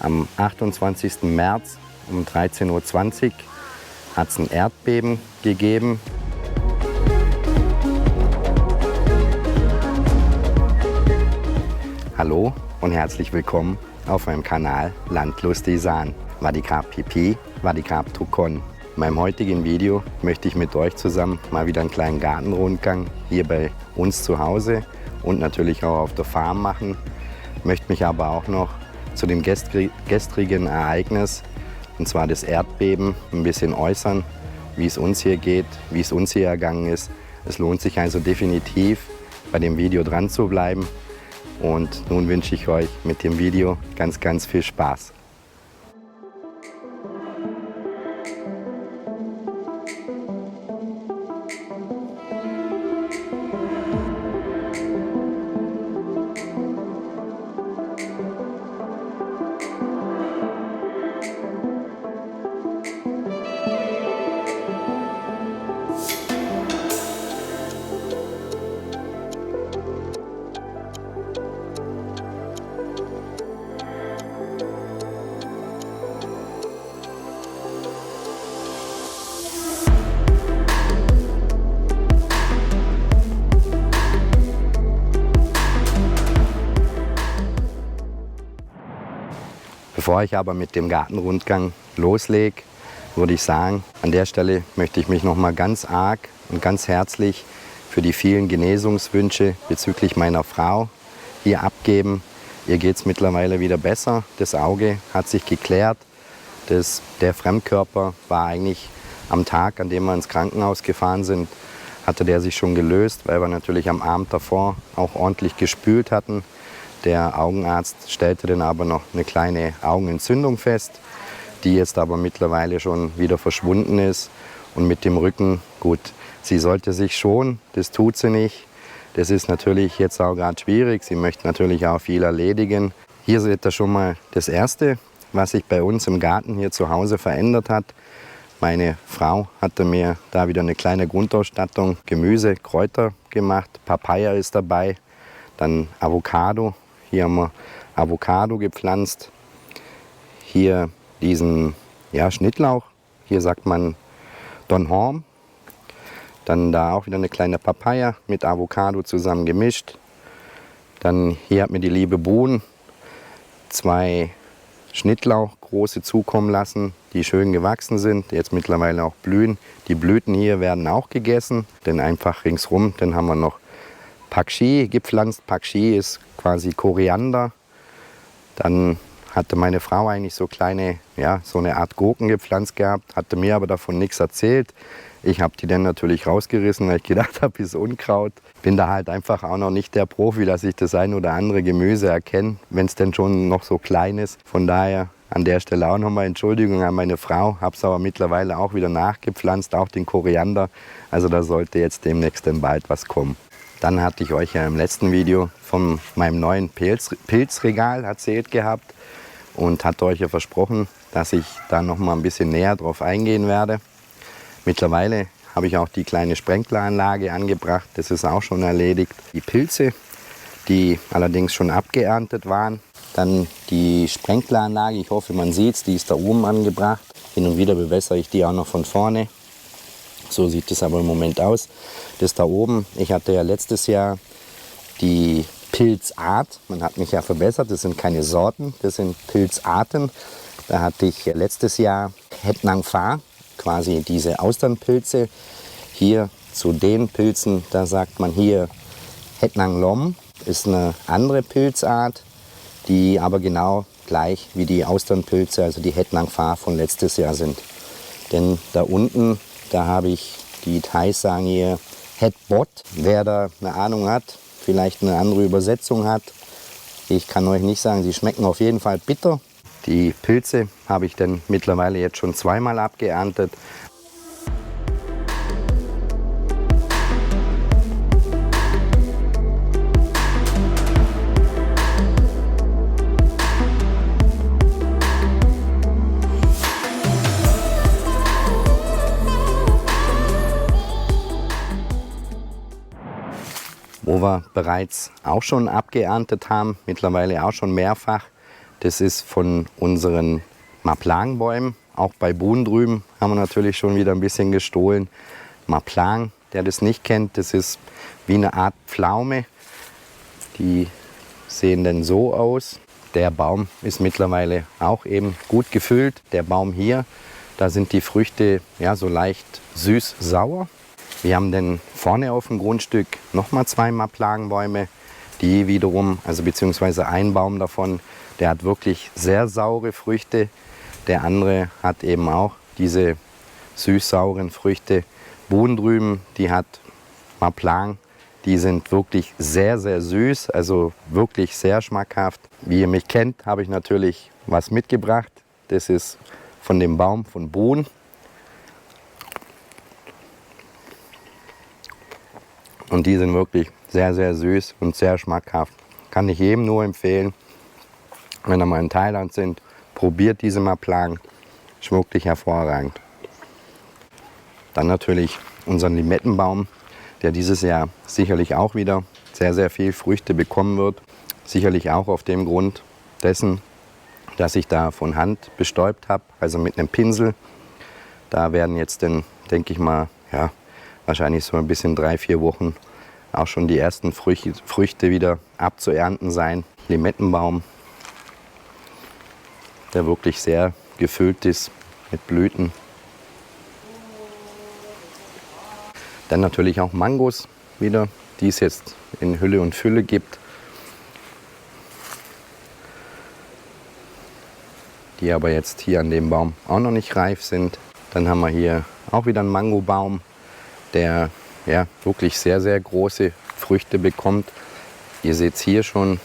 Am 28. März um 13:20 Uhr hat es ein Erdbeben gegeben. Hallo und herzlich willkommen auf meinem Kanal Landlustisan. Vadigrab Pipi, Vadigrab Tukon. In meinem heutigen Video möchte ich mit euch zusammen mal wieder einen kleinen Gartenrundgang hier bei uns zu Hause und natürlich auch auf der Farm machen. Möchte mich aber auch noch zu dem gestrigen Ereignis, und zwar das Erdbeben, ein bisschen äußern, wie es uns hier geht, wie es uns hier ergangen ist. Es lohnt sich also definitiv, bei dem Video dran zu bleiben. Und nun wünsche ich euch mit dem Video ganz, ganz viel Spaß. Bevor ich aber mit dem Gartenrundgang loslege, würde ich sagen, an der Stelle möchte ich mich noch mal ganz arg und ganz herzlich für die vielen Genesungswünsche bezüglich meiner Frau hier abgeben. Ihr geht es mittlerweile wieder besser. Das Auge hat sich geklärt. Der Fremdkörper war eigentlich am Tag, an dem wir ins Krankenhaus gefahren sind, hatte der sich schon gelöst, weil wir natürlich am Abend davor auch ordentlich gespült hatten. Der Augenarzt stellte dann aber noch eine kleine Augenentzündung fest, die jetzt aber mittlerweile schon wieder verschwunden ist. Und mit dem Rücken, gut, sie sollte sich schonen, das tut sie nicht. Das ist natürlich jetzt auch gerade schwierig, sie möchte natürlich auch viel erledigen. Hier seht ihr schon mal das Erste, was sich bei uns im Garten hier zu Hause verändert hat. Meine Frau hatte mir da wieder eine kleine Grundausstattung, Gemüse, Kräuter gemacht, Papaya ist dabei, dann Avocado. Hier haben wir Avocado gepflanzt, hier diesen Schnittlauch, hier sagt man Donhorn. Dann da auch wieder eine kleine Papaya mit Avocado zusammen gemischt. Dann hier hat mir die liebe Bohnen 2 Schnittlauch große zukommen lassen, die schön gewachsen sind, jetzt mittlerweile auch blühen. Die Blüten hier werden auch gegessen, denn einfach ringsrum, dann haben wir noch Pak Chee gepflanzt. Pak Chee ist quasi Koriander. Dann hatte meine Frau eigentlich so eine Art Gurken gepflanzt gehabt, hatte mir aber davon nichts erzählt. Ich habe die dann natürlich rausgerissen, weil ich gedacht habe, ist Unkraut. Bin da halt einfach auch noch nicht der Profi, dass ich das ein oder andere Gemüse erkenne, wenn es denn schon noch so klein ist. Von daher an der Stelle auch nochmal Entschuldigung an meine Frau. Habe es aber mittlerweile auch wieder nachgepflanzt, auch den Koriander. Also da sollte jetzt demnächst dann bald was kommen. Dann hatte ich euch ja im letzten Video von meinem neuen Pilzregal erzählt gehabt und hatte euch ja versprochen, dass ich da noch mal ein bisschen näher drauf eingehen werde. Mittlerweile habe ich auch die kleine Sprenkleranlage angebracht, das ist auch schon erledigt. Die Pilze, die allerdings schon abgeerntet waren. Dann die Sprenkleranlage, ich hoffe man sieht es, die ist da oben angebracht. Hin und wieder bewässere ich die auch noch von vorne. So sieht es aber im Moment aus. Das da oben, ich hatte ja letztes Jahr die Pilzart. Man hat mich ja verbessert, das sind keine Sorten, das sind Pilzarten. Da hatte ich letztes Jahr Het Nang Pha, quasi diese Austernpilze. Hier zu den Pilzen, da sagt man hier Het Nang Lom, ist eine andere Pilzart, die aber genau gleich wie die Austernpilze, also die Het Nang Pha von letztes Jahr sind. Denn da unten, da habe ich, die Thais sagen hier Het Bot. Wer da eine Ahnung hat, vielleicht eine andere Übersetzung hat, ich kann euch nicht sagen, sie schmecken auf jeden Fall bitter. Die Pilze habe ich dann mittlerweile jetzt schon zweimal abgeerntet. Wo wir bereits auch schon abgeerntet haben, mittlerweile auch schon mehrfach, Das ist von unseren Maplang-Bäumen. Auch bei Buhn drüben haben wir natürlich schon wieder ein bisschen gestohlen. Maplang, der das nicht kennt, das ist wie eine Art Pflaume. Die sehen dann so aus. Der Baum ist mittlerweile auch eben gut gefüllt. Der Baum hier, da sind die Früchte ja so leicht süß-sauer. Wir haben dann vorne auf dem Grundstück nochmal 2 Maplang-Bäume. Die wiederum, also beziehungsweise ein Baum davon, der hat wirklich sehr saure Früchte. Der andere hat eben auch diese süß-sauren Früchte. Buhn drüben, die hat Maplang. Die sind wirklich sehr, sehr süß, also wirklich sehr schmackhaft. Wie ihr mich kennt, habe ich natürlich was mitgebracht. Das ist von dem Baum von Buhn. Und die sind wirklich sehr, sehr süß und sehr schmackhaft. Kann ich jedem nur empfehlen, wenn ihr mal in Thailand sind, probiert diese Maplang. Ist wirklich hervorragend. Dann natürlich unseren Limettenbaum, der dieses Jahr sicherlich auch wieder sehr, sehr viel Früchte bekommen wird. Sicherlich auch auf dem Grund dessen, dass ich da von Hand bestäubt habe, also mit einem Pinsel. Da werden jetzt dann, denke ich mal, ja, wahrscheinlich so ein bisschen 3-4 Wochen auch schon die ersten Früchte wieder abzuernten sein. Limettenbaum, der wirklich sehr gefüllt ist mit Blüten. Dann natürlich auch Mangos wieder, die es jetzt in Hülle und Fülle gibt. Die aber jetzt hier an dem Baum auch noch nicht reif sind. Dann haben wir hier auch wieder einen Mangobaum, der ja, wirklich sehr, sehr große Früchte bekommt. Ihr seht es hier schon,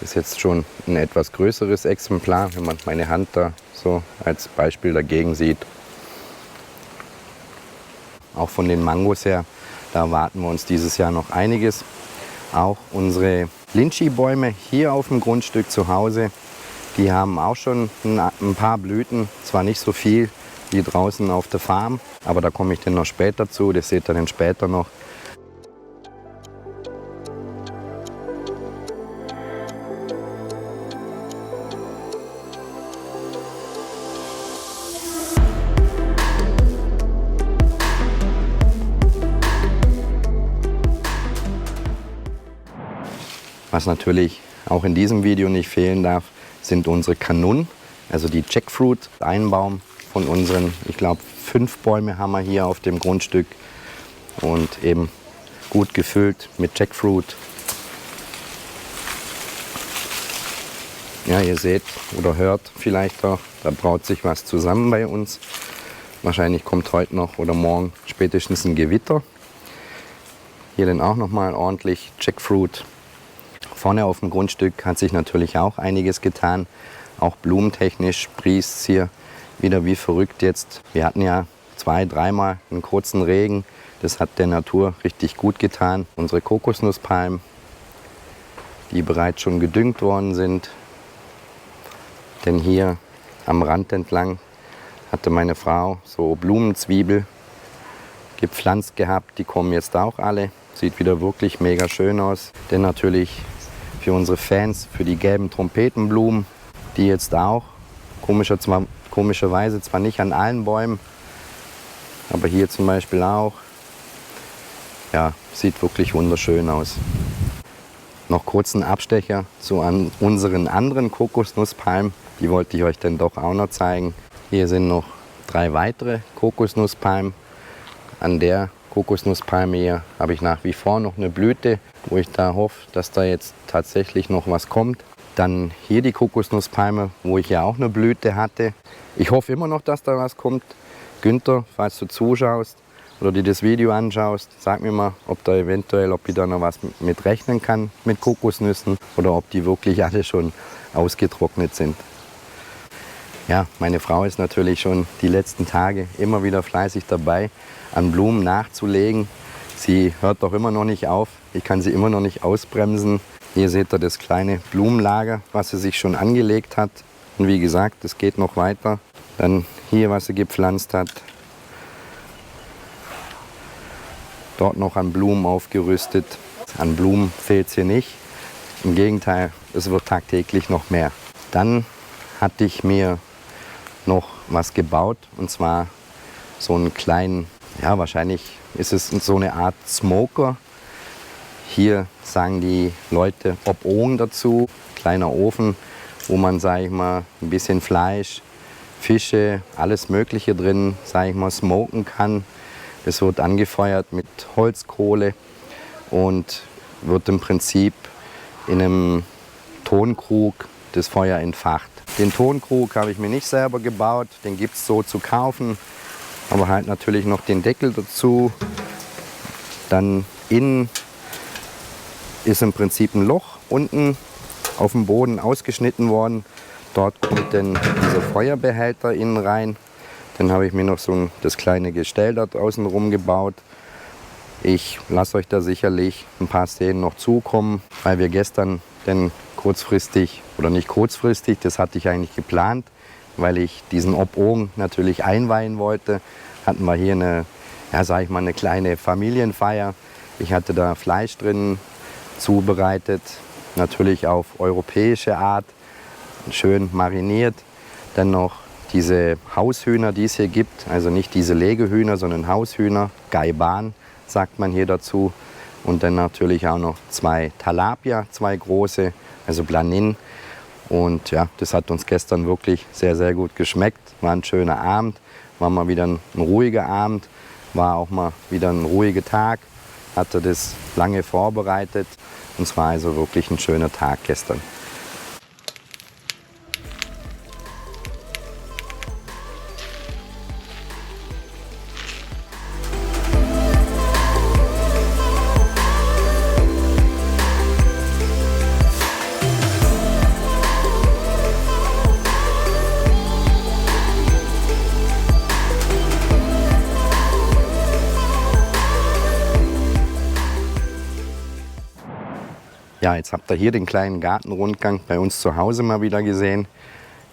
das ist jetzt schon ein etwas größeres Exemplar, wenn man meine Hand da so als Beispiel dagegen sieht. Auch von den Mangos her, da erwarten wir uns dieses Jahr noch einiges. Auch unsere Lychee-Bäume hier auf dem Grundstück zu Hause, die haben auch schon ein paar Blüten. Zwar nicht so viel wie draußen auf der Farm, aber da komme ich dann noch später zu, das seht ihr dann später noch. Was natürlich auch in diesem Video nicht fehlen darf, sind unsere Kanun, also die Jackfruit. Ein Baum von unseren, ich glaube 5 Bäume haben wir hier auf dem Grundstück und eben gut gefüllt mit Jackfruit. Ja, ihr seht oder hört vielleicht auch, da braut sich was zusammen bei uns. Wahrscheinlich kommt heute noch oder morgen spätestens ein Gewitter. Hier dann auch nochmal ordentlich Jackfruit. Vorne auf dem Grundstück hat sich natürlich auch einiges getan. Auch blumentechnisch sprießt es hier wieder wie verrückt jetzt. Wir hatten ja 2-3 Mal einen kurzen Regen. Das hat der Natur richtig gut getan. Unsere Kokosnusspalmen, die bereits schon gedüngt worden sind. Denn hier am Rand entlang hatte meine Frau so Blumenzwiebel gepflanzt gehabt. Die kommen jetzt auch alle. Sieht wieder wirklich mega schön aus. Denn natürlich für unsere Fans, für die gelben Trompetenblumen, die jetzt auch komischerweise zwar nicht an allen Bäumen, aber hier zum Beispiel auch. Ja, sieht wirklich wunderschön aus. Noch kurz einen Abstecher zu unseren anderen Kokosnusspalmen. Die wollte ich euch dann doch auch noch zeigen. Hier sind noch 3 weitere Kokosnusspalmen. An der Kokosnusspalme hier habe ich nach wie vor noch eine Blüte, wo ich da hoffe, dass da jetzt tatsächlich noch was kommt. Dann hier die Kokosnusspalme, wo ich ja auch eine Blüte hatte. Ich hoffe immer noch, dass da was kommt. Günther, falls du zuschaust oder dir das Video anschaust, sag mir mal, ob ich da noch was mit rechnen kann mit Kokosnüssen oder ob die wirklich alle schon ausgetrocknet sind. Ja, meine Frau ist natürlich schon die letzten Tage immer wieder fleißig dabei, an Blumen nachzulegen. Sie hört doch immer noch nicht auf. Ich kann sie immer noch nicht ausbremsen. Hier seht ihr das kleine Blumenlager, was sie sich schon angelegt hat. Und wie gesagt, es geht noch weiter. Dann hier, was sie gepflanzt hat. Dort noch an Blumen aufgerüstet. An Blumen fehlt es hier nicht. Im Gegenteil, es wird tagtäglich noch mehr. Dann hatte ich mir noch was gebaut, und zwar so einen kleinen, ja wahrscheinlich ist es so eine Art Smoker. Hier sagen die Leute Opoong dazu, kleiner Ofen, wo man, sage ich mal, ein bisschen Fleisch, Fische, alles Mögliche drin, sage ich mal, smoken kann. Es wird angefeuert mit Holzkohle und wird im Prinzip in einem Tonkrug das Feuer entfacht. Den Tonkrug habe ich mir nicht selber gebaut, den gibt es so zu kaufen, aber halt natürlich noch den Deckel dazu. Dann innen ist im Prinzip ein Loch unten auf dem Boden ausgeschnitten worden. Dort kommt dann dieser Feuerbehälter innen rein. Dann habe ich mir noch so das kleine Gestell dort außen rum gebaut. Ich lasse euch da sicherlich ein paar Szenen noch zukommen, weil wir gestern dann kurzfristig, oder nicht kurzfristig, das hatte ich eigentlich geplant, weil ich diesen Opoong natürlich einweihen wollte, hatten wir hier eine, ja, sag ich mal, eine kleine Familienfeier. Ich hatte da Fleisch drin zubereitet, natürlich auf europäische Art, schön mariniert. Dann noch diese Haushühner, die es hier gibt, also nicht diese Legehühner, sondern Haushühner, Gaiban sagt man hier dazu. Und dann natürlich auch noch 2 Talapia, 2 große, also Blanin. Und ja, das hat uns gestern wirklich sehr, sehr gut geschmeckt. War ein schöner Abend, war mal wieder ein ruhiger Abend, war auch mal wieder ein ruhiger Tag. Hatte das lange vorbereitet und es war also wirklich ein schöner Tag gestern. Ja, jetzt habt ihr hier den kleinen Gartenrundgang bei uns zu Hause mal wieder gesehen.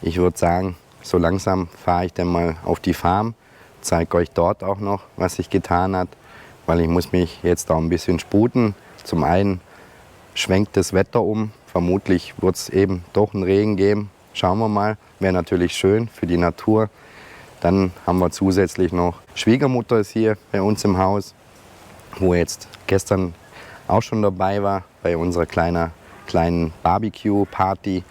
Ich würde sagen, so langsam fahre ich dann mal auf die Farm, zeige euch dort auch noch, was sich getan hat, weil ich muss mich jetzt auch ein bisschen sputen. Zum einen schwenkt das Wetter um, vermutlich wird es eben doch einen Regen geben. Schauen wir mal, wäre natürlich schön für die Natur. Dann haben wir zusätzlich noch Schwiegermutter ist hier bei uns im Haus, wo jetzt gestern auch schon dabei war bei unserer kleinen Barbecue-Party.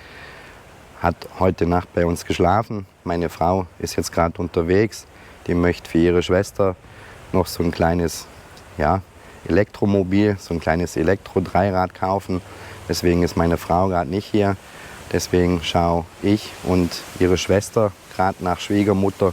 Hat heute Nacht bei uns geschlafen. Meine Frau ist jetzt gerade unterwegs. Die möchte für ihre Schwester noch so ein kleines Elektromobil, so ein kleines Elektro-Dreirad kaufen. Deswegen ist meine Frau gerade nicht hier. Deswegen schaue ich und ihre Schwester gerade nach Schwiegermutter.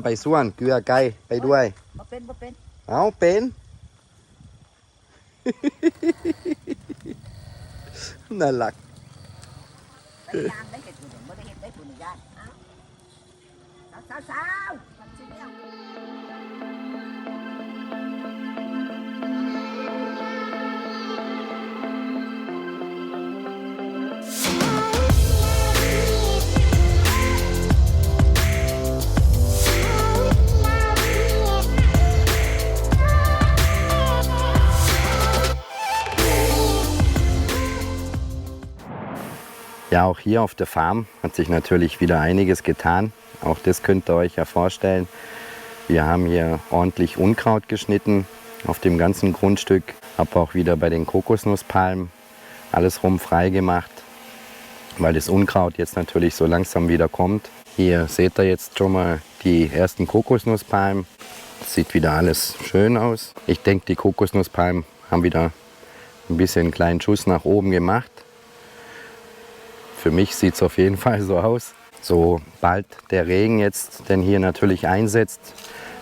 ไปส่วนเกลือไก่ไปด้วยบ่เป็นเอาเป็นน่ารักJa, auch hier auf der Farm hat sich natürlich wieder einiges getan. Auch das könnt ihr euch ja vorstellen. Wir haben hier ordentlich Unkraut geschnitten auf dem ganzen Grundstück. Habe auch wieder bei den Kokosnusspalmen alles rum frei gemacht, weil das Unkraut jetzt natürlich so langsam wieder kommt. Hier seht ihr jetzt schon mal die ersten Kokosnusspalmen. Das sieht wieder alles schön aus. Ich denke, die Kokosnusspalmen haben wieder ein bisschen einen kleinen Schuss nach oben gemacht. Für mich sieht es auf jeden Fall so aus. Sobald der Regen jetzt denn hier natürlich einsetzt,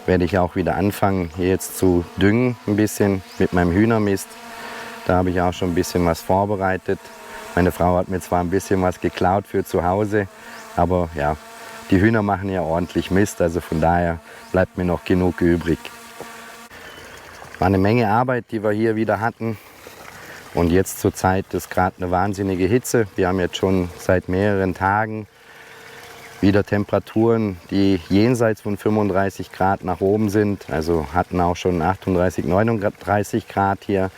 werde ich auch wieder anfangen, hier jetzt zu düngen, ein bisschen mit meinem Hühnermist. Da habe ich auch schon ein bisschen was vorbereitet. Meine Frau hat mir zwar ein bisschen was geklaut für zu Hause, aber ja, die Hühner machen ja ordentlich Mist, also von daher bleibt mir noch genug übrig. War eine Menge Arbeit, die wir hier wieder hatten. Und jetzt zur Zeit ist gerade eine wahnsinnige Hitze. Wir haben jetzt schon seit mehreren Tagen wieder Temperaturen, die jenseits von 35 Grad nach oben sind. Also hatten auch schon 38, 39 Grad hier.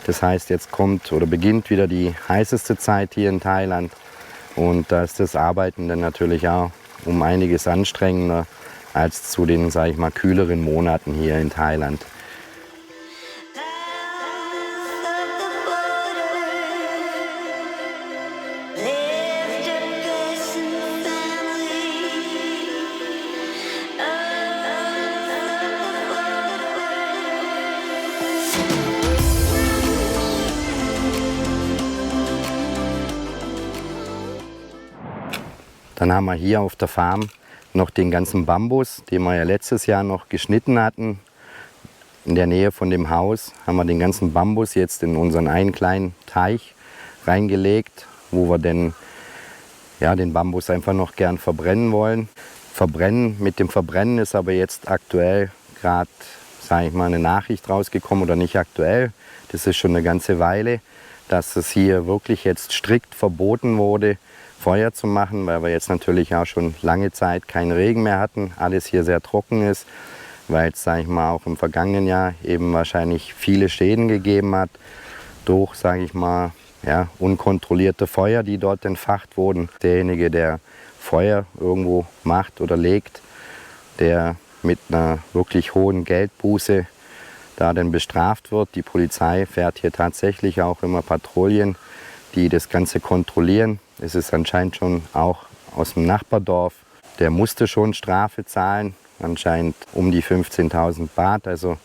Das heißt, jetzt kommt oder beginnt wieder die heißeste Zeit hier in Thailand. Und da ist das Arbeiten dann natürlich auch um einiges anstrengender als zu den, sage ich mal, kühleren Monaten hier in Thailand. Dann haben wir hier auf der Farm noch den ganzen Bambus, den wir ja letztes Jahr noch geschnitten hatten. In der Nähe von dem Haus haben wir den ganzen Bambus jetzt in unseren einen kleinen Teich reingelegt, wo wir den Bambus einfach noch gern verbrennen wollen. Mit dem Verbrennen ist aber jetzt aktuell gerade, sage ich mal, eine Nachricht rausgekommen, oder nicht aktuell, das ist schon eine ganze Weile, dass es hier wirklich jetzt strikt verboten wurde, Feuer zu machen, weil wir jetzt natürlich auch schon lange Zeit keinen Regen mehr hatten, alles hier sehr trocken ist, weil es, sage ich mal, auch im vergangenen Jahr eben wahrscheinlich viele Schäden gegeben hat durch, sage ich mal, ja, unkontrollierte Feuer, die dort entfacht wurden. Derjenige, der Feuer irgendwo macht oder legt, der mit einer wirklich hohen Geldbuße da dann bestraft wird. Die Polizei fährt hier tatsächlich auch immer Patrouillen, die das Ganze kontrollieren. Es ist anscheinend schon auch aus dem Nachbardorf. Der musste schon Strafe zahlen, anscheinend um die 15.000 Baht. Also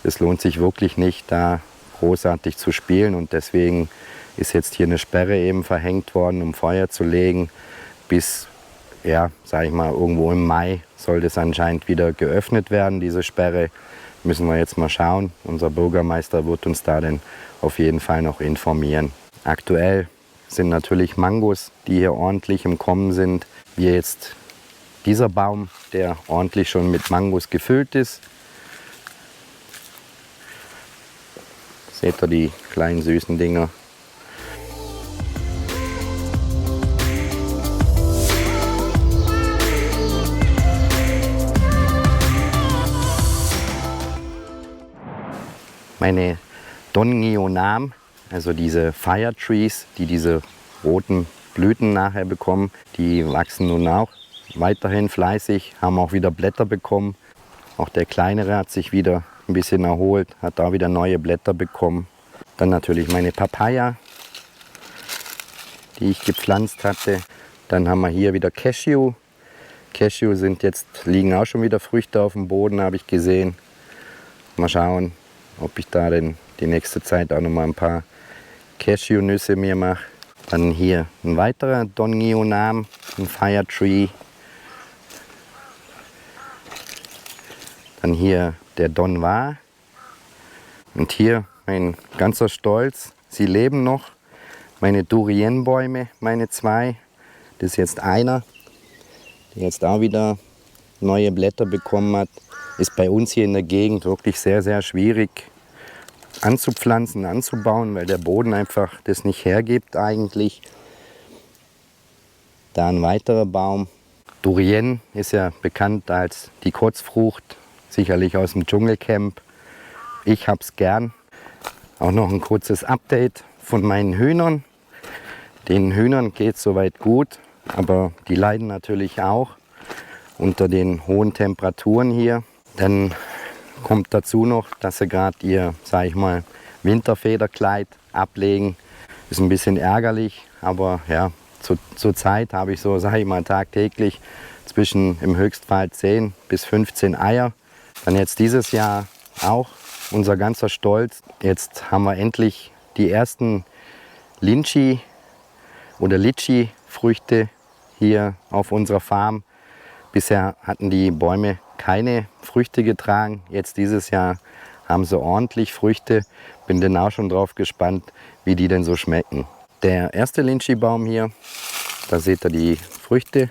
es lohnt sich wirklich nicht, da großartig zu spielen. Und deswegen ist jetzt hier eine Sperre eben verhängt worden, um Feuer zu legen. Bis, ja, sage ich mal, irgendwo im Mai soll das anscheinend wieder geöffnet werden, diese Sperre. Müssen wir jetzt mal schauen. Unser Bürgermeister wird uns da dann auf jeden Fall noch informieren. Aktuell sind natürlich Mangos, die hier ordentlich im Kommen sind. Wie jetzt dieser Baum, der ordentlich schon mit Mangos gefüllt ist. Seht ihr die kleinen süßen Dinger? Meine Dongyeonam, also diese Fire Trees, die diese roten Blüten nachher bekommen, die wachsen nun auch weiterhin fleißig, haben auch wieder Blätter bekommen. Auch der kleinere hat sich wieder ein bisschen erholt, hat da wieder neue Blätter bekommen. Dann natürlich meine Papaya, die ich gepflanzt hatte. Dann haben wir hier wieder Cashew. Cashew liegen auch schon wieder Früchte auf dem Boden, habe ich gesehen. Mal schauen, ob ich da denn die nächste Zeit auch noch mal ein paar Cashewnüsse mir mache. Dann hier ein weiterer Dongyeonam, ein Fire Tree. Dann hier der Donwa. Und hier mein ganzer Stolz, sie leben noch. Meine Durienbäume, meine zwei. Das ist jetzt einer, der jetzt auch wieder neue Blätter bekommen hat. Ist bei uns hier in der Gegend wirklich sehr, sehr schwierig anzupflanzen, anzubauen, weil der Boden einfach das nicht hergibt eigentlich. Da ein weiterer Baum. Durien ist ja bekannt als die Kotzfrucht, sicherlich aus dem Dschungelcamp. Ich hab's gern. Auch noch ein kurzes Update von meinen Hühnern. Den Hühnern geht es soweit gut, aber die leiden natürlich auch unter den hohen Temperaturen hier. Dann kommt dazu noch, dass sie gerade ihr, sag ich mal, Winterfederkleid ablegen. Ist ein bisschen ärgerlich, aber ja, zur Zeit habe ich so, sage ich mal, tagtäglich zwischen im Höchstfall 10 bis 15 Eier. Dann jetzt dieses Jahr auch unser ganzer Stolz. Jetzt haben wir endlich die ersten Lychee oder Litchi-Früchte hier auf unserer Farm. Bisher hatten die Bäume keine Früchte getragen. Jetzt dieses Jahr haben sie ordentlich Früchte. Bin dann auch schon drauf gespannt, wie die denn so schmecken. Der erste Lychee-Baum hier, da seht ihr die Früchte.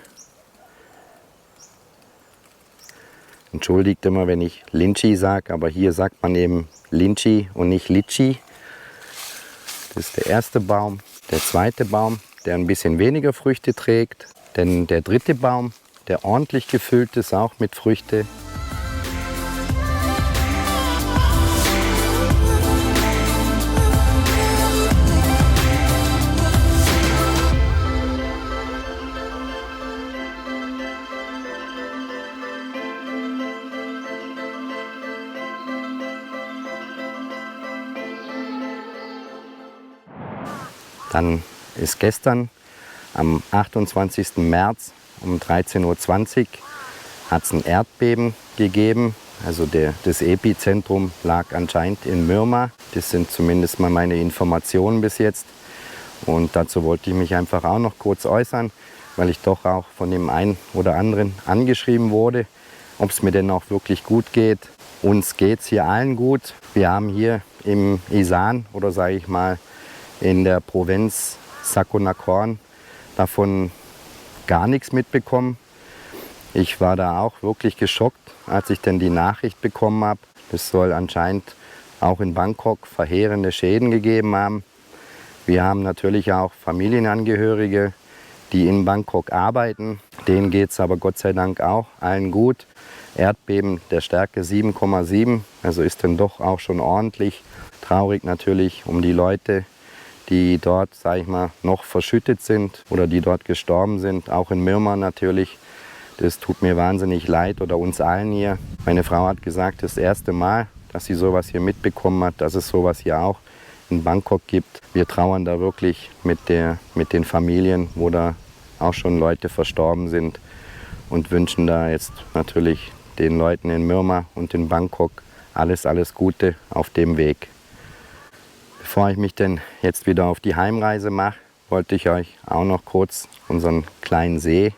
Entschuldigt immer, wenn ich Lychee sage, aber hier sagt man eben Lychee und nicht Litchi. Das ist der erste Baum. Der zweite Baum, der ein bisschen weniger Früchte trägt. Denn der dritte Baum, der ordentlich gefüllt ist, auch mit Früchten. Dann ist gestern am 28. März um 13:20 Uhr hat es ein Erdbeben gegeben. Also das Epizentrum lag anscheinend in Myanmar. Das sind zumindest mal meine Informationen bis jetzt. Und dazu wollte ich mich einfach auch noch kurz äußern, weil ich doch auch von dem einen oder anderen angeschrieben wurde, ob es mir denn auch wirklich gut geht. Uns geht es hier allen gut. Wir haben hier im Isan oder sage ich mal in der Provinz Sakon Nakhon davon gar nichts mitbekommen. Ich war da auch wirklich geschockt, als ich dann die Nachricht bekommen habe. Es soll anscheinend auch in Bangkok verheerende Schäden gegeben haben. Wir haben natürlich auch Familienangehörige, die in Bangkok arbeiten. Denen geht es aber Gott sei Dank auch allen gut. Erdbeben der Stärke 7,7, also ist dann doch auch schon ordentlich. Traurig natürlich um die Leute, die dort, sage ich mal, noch verschüttet sind oder die dort gestorben sind, auch in Myanmar natürlich. Das tut mir wahnsinnig leid oder uns allen hier. Meine Frau hat gesagt, das erste Mal, dass sie sowas hier mitbekommen hat, dass es sowas hier auch in Bangkok gibt. Wir trauern da wirklich mit den Familien, wo da auch schon Leute verstorben sind und wünschen da jetzt natürlich den Leuten in Myanmar und in Bangkok alles Gute auf dem Weg. Bevor ich mich denn jetzt wieder auf die Heimreise mache, wollte ich euch auch noch kurz unseren kleinen See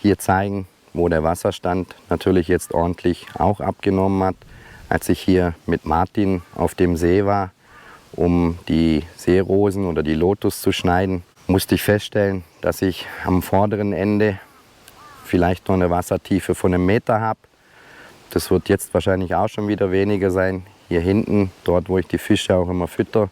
hier zeigen, wo der Wasserstand natürlich jetzt ordentlich auch abgenommen hat. Als ich hier mit Martin auf dem See war, um die Seerosen oder die Lotus zu schneiden, musste ich feststellen, dass ich am vorderen Ende vielleicht noch eine Wassertiefe von 1 Meter habe. Das wird jetzt wahrscheinlich auch schon wieder weniger sein. Hier hinten, dort wo ich die Fische auch immer fütter,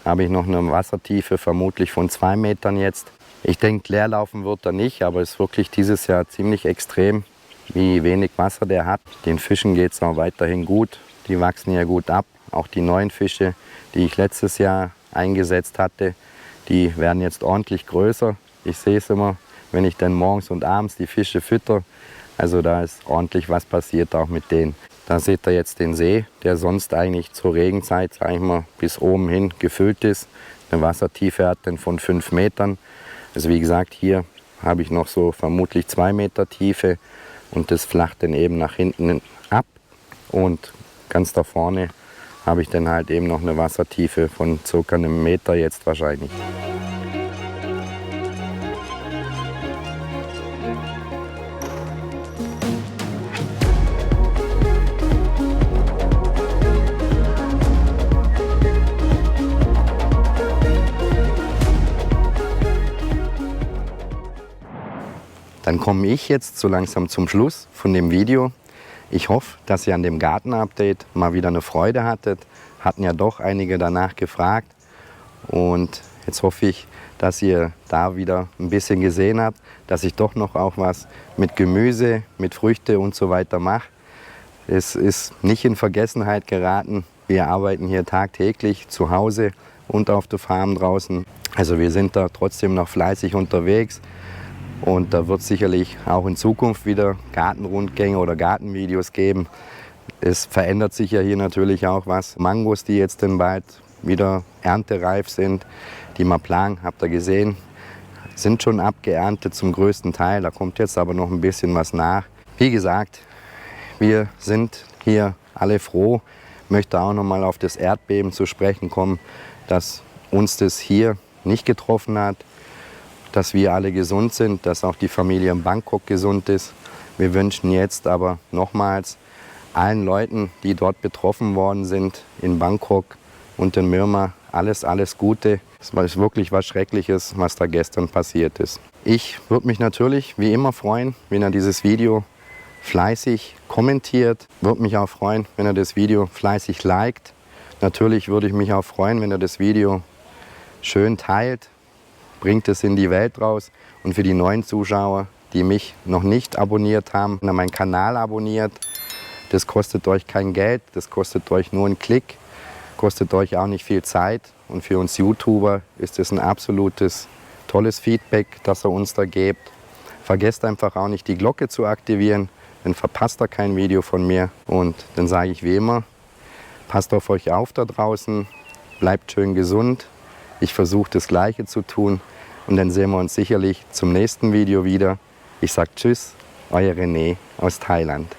habe ich noch eine Wassertiefe vermutlich von 2 Metern jetzt. Ich denke, leer laufen wird er nicht, aber es ist wirklich dieses Jahr ziemlich extrem, wie wenig Wasser der hat. Den Fischen geht es auch weiterhin gut. Die wachsen ja gut ab. Auch die neuen Fische, die ich letztes Jahr eingesetzt hatte, die werden jetzt ordentlich größer. Ich sehe es immer, wenn ich dann morgens und abends die Fische fütter. Also da ist ordentlich was passiert auch mit denen. Da seht ihr jetzt den See, der sonst eigentlich zur Regenzeit, sag ich mal, bis oben hin gefüllt ist. Eine Wassertiefe hat dann von 5 Metern. Also wie gesagt, hier habe ich noch so vermutlich 2 Meter Tiefe und das flacht dann eben nach hinten ab. Und ganz da vorne habe ich dann halt eben noch eine Wassertiefe von ca. 1 Meter jetzt wahrscheinlich. Dann komme ich jetzt so langsam zum Schluss von dem Video. Ich hoffe, dass ihr an dem Garten-Update mal wieder eine Freude hattet. Hatten ja doch einige danach gefragt. Und jetzt hoffe ich, dass ihr da wieder ein bisschen gesehen habt, dass ich doch noch auch was mit Gemüse, mit Früchte und so weiter mache. Es ist nicht in Vergessenheit geraten. Wir arbeiten hier tagtäglich zu Hause und auf der Farm draußen. Also wir sind da trotzdem noch fleißig unterwegs. Und da wird es sicherlich auch in Zukunft wieder Gartenrundgänge oder Gartenvideos geben. Es verändert sich ja hier natürlich auch was. Mangos, die jetzt dann bald wieder erntereif sind, die wir planen, habt ihr gesehen, sind schon abgeerntet zum größten Teil. Da kommt jetzt aber noch ein bisschen was nach. Wie gesagt, wir sind hier alle froh. Ich möchte auch noch mal auf das Erdbeben zu sprechen kommen, dass uns das hier nicht getroffen hat. Dass wir alle gesund sind, dass auch die Familie in Bangkok gesund ist. Wir wünschen jetzt aber nochmals allen Leuten, die dort betroffen worden sind, in Bangkok und in Myanmar, alles Gute. Es war wirklich was Schreckliches, was da gestern passiert ist. Ich würde mich natürlich wie immer freuen, wenn ihr dieses Video fleißig kommentiert. Würde mich auch freuen, wenn ihr das Video fleißig liked. Natürlich würde ich mich auch freuen, wenn ihr das Video schön teilt, bringt es in die Welt raus. Und für die neuen Zuschauer, die mich noch nicht abonniert haben, meinen Kanal abonniert. Das kostet euch kein Geld, das kostet euch nur einen Klick, kostet euch auch nicht viel Zeit. Und für uns YouTuber ist es ein absolutes tolles Feedback, das ihr uns da gebt. Vergesst einfach auch nicht, die Glocke zu aktivieren, dann verpasst ihr kein Video von mir. Und dann sage ich wie immer, passt auf euch auf da draußen, bleibt schön gesund. Ich versuche das Gleiche zu tun und dann sehen wir uns sicherlich zum nächsten Video wieder. Ich sage Tschüss, euer René aus Thailand.